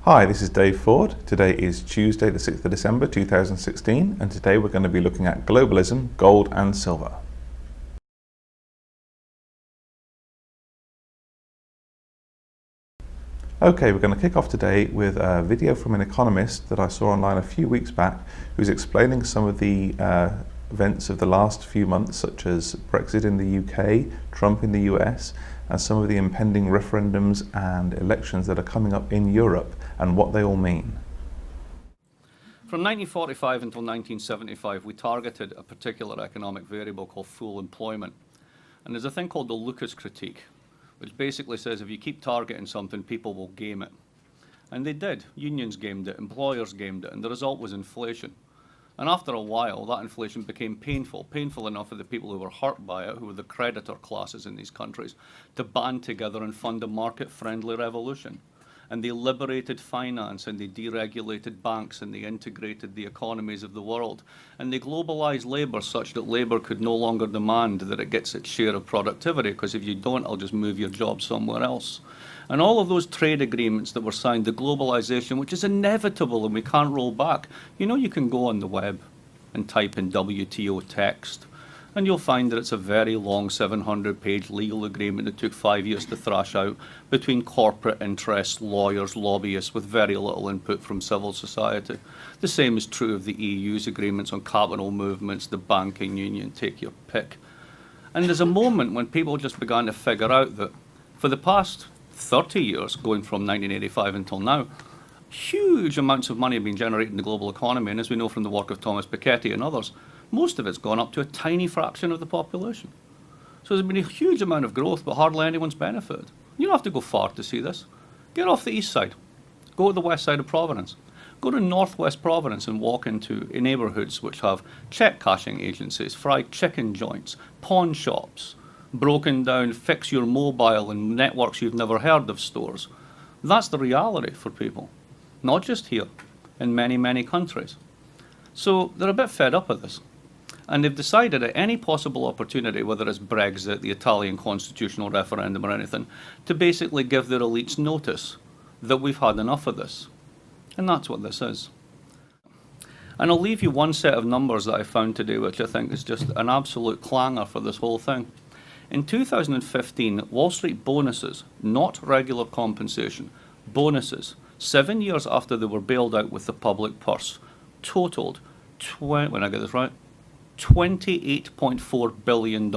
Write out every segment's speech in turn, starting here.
Hi, this is Dave Ford. Today is Tuesday the 6th of December 2016 and today we're going to be looking at globalism, gold and silver. Okay, we're going to kick off today with a video from an economist that I saw online a few weeks back who's explaining some of the events of the last few months, such as Brexit in the UK, Trump in the US, and some of the impending referendums and elections that are coming up in Europe and what they all mean. From 1945 until 1975, we targeted a particular economic variable called full employment. And there's a thing called the Lucas critique, which basically says if you keep targeting something, people will game it. And they did. Unions gamed it, employers gamed it, and the result was inflation. And after a while, that inflation became painful enough for the people who were hurt by it, who were the creditor classes in these countries, to band together and fund a market-friendly revolution. And they liberated finance, and they deregulated banks, and they integrated the economies of the world. And they globalized labor such that labor could no longer demand that it gets its share of productivity, because if you don't, I'll just move your job somewhere else. And all of those trade agreements that were signed, the globalization, which is inevitable and we can't roll back. You know, you can go on the web and type in WTO text, and you'll find that it's a very long 700-page legal agreement that took 5 years to thrash out between corporate interests, lawyers, lobbyists, with very little input from civil society. The same is true of the EU's agreements on capital movements, the banking union, take your pick. And there's a moment when people just began to figure out that for the past 30 years, going from 1985 until now, huge amounts of money have been generated in the global economy, and as we know from the work of Thomas Piketty and others, most of it's gone up to a tiny fraction of the population. So there's been a huge amount of growth, but hardly anyone's benefited. You don't have to go far to see this. Get off the east side. Go to the west side of Providence. Go to northwest Providence and walk into neighbourhoods which have check cashing agencies, fried chicken joints, pawn shops, broken down fix your mobile and networks you've never heard of stores. That's the reality for people, not just here, in many, many countries. So they're a bit fed up of this. And they've decided at any possible opportunity, whether it's Brexit, the Italian constitutional referendum or anything, to basically give their elites notice that we've had enough of this. And that's what this is. And I'll leave you one set of numbers that I found today, which I think is just an absolute clanger for this whole thing. In 2015, Wall Street bonuses, not regular compensation, bonuses, 7 years after they were bailed out with the public purse, totaled, when I get this right, $28.4 billion.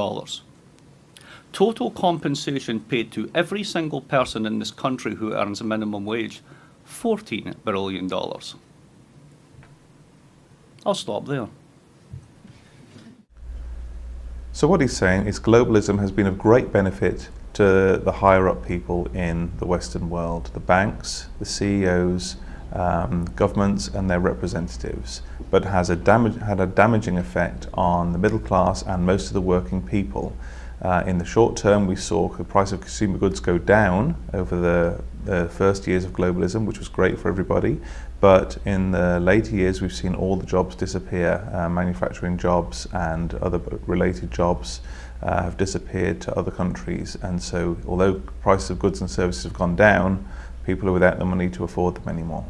Total compensation paid to every single person in this country who earns a minimum wage, $14 billion. I'll stop there. So what he's saying is globalism has been of great benefit to the higher up people in the Western world, the banks, the CEOs, governments and their representatives, but has had a damaging effect on the middle class and most of the working people. In the short term, we saw the price of consumer goods go down over the first years of globalism, which was great for everybody, but in the later years we've seen all the jobs disappear. Manufacturing jobs and other related jobs have disappeared to other countries, and so although prices of goods and services have gone down, people are without the money to afford them anymore.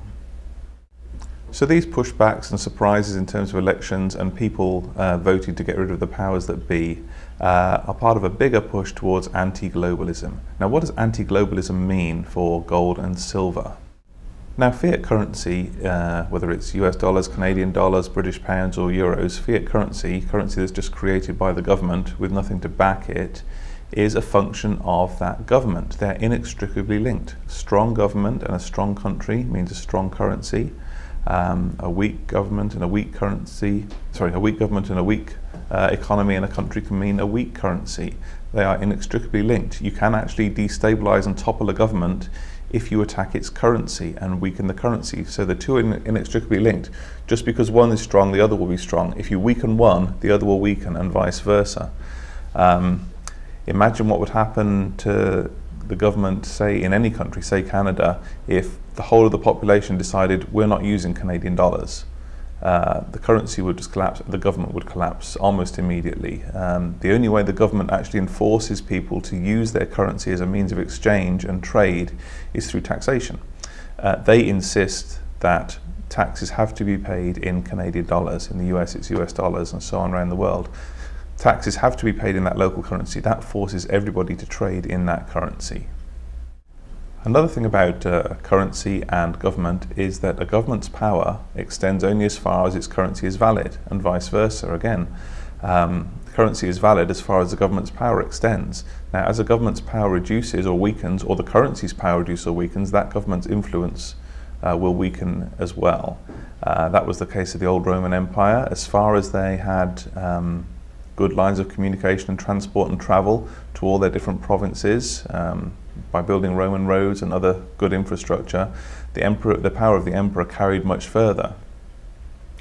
So these pushbacks and surprises in terms of elections and people voting to get rid of the powers that be are part of a bigger push towards anti-globalism. Now, what does anti-globalism mean for gold and silver? Now, fiat currency, whether it's US dollars, Canadian dollars, British pounds or euros, fiat currency that's just created by the government with nothing to back it, is a function of that government. They're inextricably linked. A strong government and a strong country means a strong currency. A weak government and a weak currency, a weak government and a weak economy in a country can mean a weak currency. They are inextricably linked. You can actually destabilize and topple a government if you attack its currency and weaken the currency. So the two are inextricably linked. Just because one is strong, the other will be strong. If you weaken one, the other will weaken, and vice versa. Imagine what would happen to the government, say in any country, say Canada, if the whole of the population decided we're not using Canadian dollars. The currency would just collapse, the government would collapse almost immediately. The only way the government actually enforces people to use their currency as a means of exchange and trade is through taxation. They insist that taxes have to be paid in Canadian dollars. In the US, it's US dollars, and so on around the world. Taxes have to be paid in that local currency. That forces everybody to trade in that currency. Another thing about currency and government is that a government's power extends only as far as its currency is valid, and vice versa again. Currency is valid as far as the government's power extends. Now, as a government's power reduces or weakens, or the currency's power reduces or weakens, that government's influence will weaken as well. That was the case of the old Roman Empire. As far as they had good lines of communication and transport and travel to all their different provinces, by building Roman roads and other good infrastructure, the power of the emperor carried much further.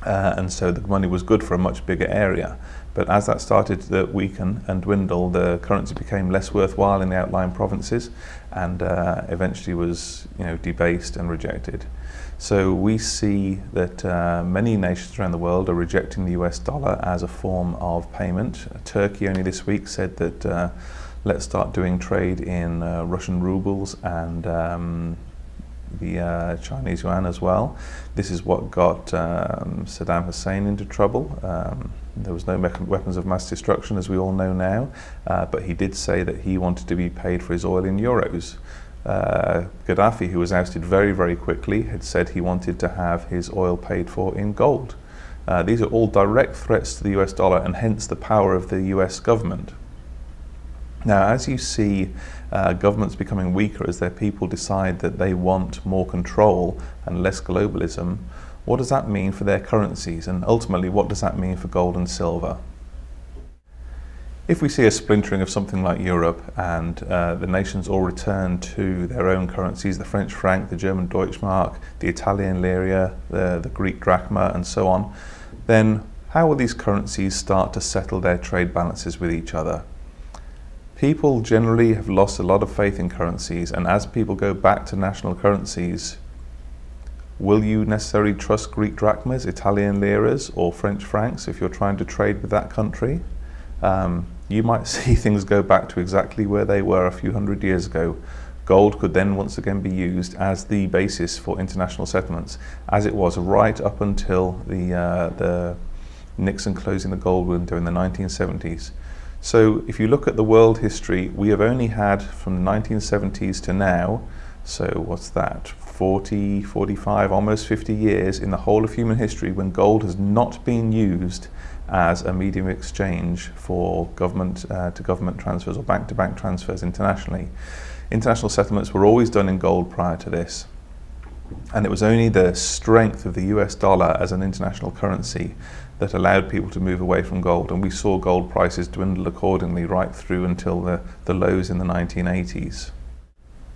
And so the money was good for a much bigger area. But as that started to weaken and dwindle, the currency became less worthwhile in the outlying provinces, and eventually was, debased and rejected. So we see that many nations around the world are rejecting the US dollar as a form of payment. Turkey only this week said that let's start doing trade in Russian rubles and the Chinese yuan as well. This is what got Saddam Hussein into trouble. There was no weapons of mass destruction, as we all know now, but he did say that he wanted to be paid for his oil in euros. Gaddafi, who was ousted very, very quickly, had said he wanted to have his oil paid for in gold. These are all direct threats to the US dollar, and hence the power of the US government. Now, as you see governments becoming weaker as their people decide that they want more control and less globalism, what does that mean for their currencies? And ultimately, what does that mean for gold and silver? If we see a splintering of something like Europe and the nations all return to their own currencies, the French franc, the German Deutschmark, the Italian lira, the Greek drachma, and so on, then how will these currencies start to settle their trade balances with each other? People generally have lost a lot of faith in currencies, and as people go back to national currencies, will you necessarily trust Greek drachmas, Italian liras, or French francs if you're trying to trade with that country? You might see things go back to exactly where they were a few hundred years ago. Gold could then once again be used as the basis for international settlements, as it was right up until the Nixon closing the gold window in the 1970s. So if you look at the world history, we have only had from the 1970s to now, so what's that, 40, 45, almost 50 years in the whole of human history when gold has not been used as a medium of exchange for government to government transfers or bank to bank transfers internationally. International settlements were always done in gold prior to this. And it was only the strength of the US dollar as an international currency that allowed people to move away from gold, and we saw gold prices dwindle accordingly right through until the lows in the 1980s.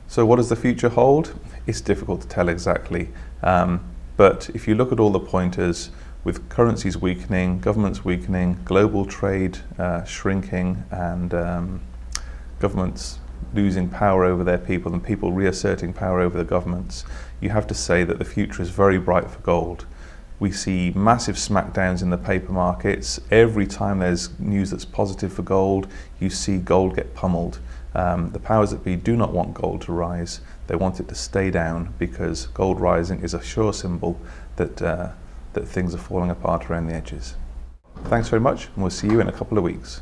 So what does the future hold? It's difficult to tell exactly, but if you look at all the pointers, with currencies weakening, governments weakening, global trade shrinking, and governments losing power over their people and people reasserting power over the governments, you have to say that the future is very bright for gold. We see massive smackdowns in the paper markets. Every time there's news that's positive for gold, you see gold get pummeled. The powers that be do not want gold to rise. They want it to stay down because gold rising is a sure symbol that, that things are falling apart around the edges. Thanks very much, and we'll see you in a couple of weeks.